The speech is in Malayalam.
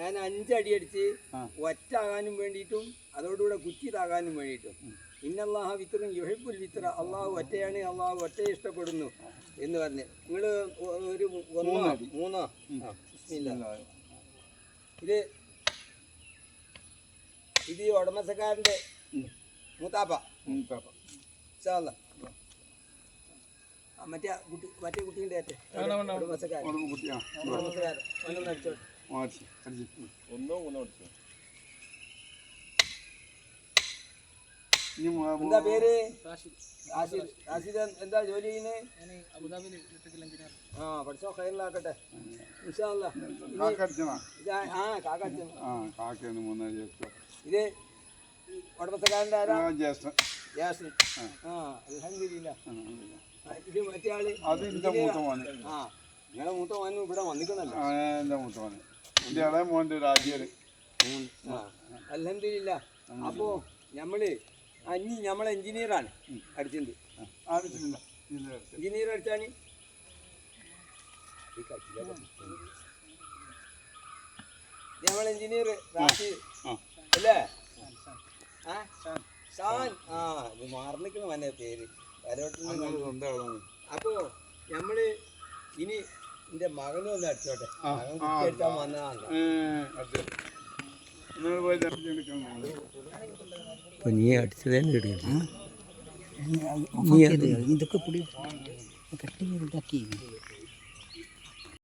ഞാൻ 5 അടി അടിച്ച് ഒറ്റാകാനും വേണ്ടിയിട്ടും അതോടുകൂടെ കുറ്റിതാകാനും വേണ്ടിയിട്ടും ഇന്നല്ലാഹ വിത്രും യുഹിബ്ബുൽ വിത്ര, അള്ളാഹു ഒറ്റയാണ്, അള്ളാഹു ഒറ്റയെ ഇഷ്ടപ്പെടുന്നു എന്ന് പറഞ്ഞ് നിങ്ങൾ ഒരു 3 ഇത് ഈ ഉടമസ്ഥക്കാരൻ്റെ മൂത്താപ്പ മറ്റേ കുട്ടീൻ്റെ ഏറ്റ ഉടമസ്ഥക്കാരൻ അടിച്ചോട്ടെ. എന്താ പേര്? റാഷിദ്. എന്താ ജോലി ചെയ്യുന്നത്? ആ, പഠിച്ചോ, ഖൈറിലാക്കട്ടെ ഇൻഷാ അല്ലാഹ്. ഇത് ഉടമസ്ഥക്കാരൻ്റെ ആരാ? ജ്യേഷ്ഠൻ. ആ, അൽഹംദുലില്ലാ. ഇത് മറ്റേ ആള്? അത് എൻ്റെ മൂത്ത മോന്. ആ, നിങ്ങളെ മൂത്ത മോനും ഇവിടെ വന്നിക്കണല്ലോ. എൻ്റെ മൂത്ത മോന്, എൻ്റെ ഇളയ മോൻ്റെ രാജ്യം. അൽഹംദുലില്ലാ. അപ്പോ നമ്മള് നമ്മളെ എഞ്ചിനീയറാണ് അടിച്ചിട്ടുണ്ട്. എഞ്ചിനീയർ അടിച്ചാണ് നമ്മളെ എഞ്ചിനീയർ റാഷിദ് അല്ലേ? ഷാൻ. ആ, ഇത് മാറിനിക്കുന്ന മനെ പേര് വരോട്ടിൽ. അപ്പോ നമ്മള് ഇനി എന്റെ മകനും ഒന്ന് അടിച്ചോട്ടെ. മകൻ കുട്ടി അടിച്ചാൽ വന്നതാണ്. നീ അടിച്ചതേ കിട്ടില്ല. ഇതൊക്കെ കട്ടി ഉണ്ടാക്കി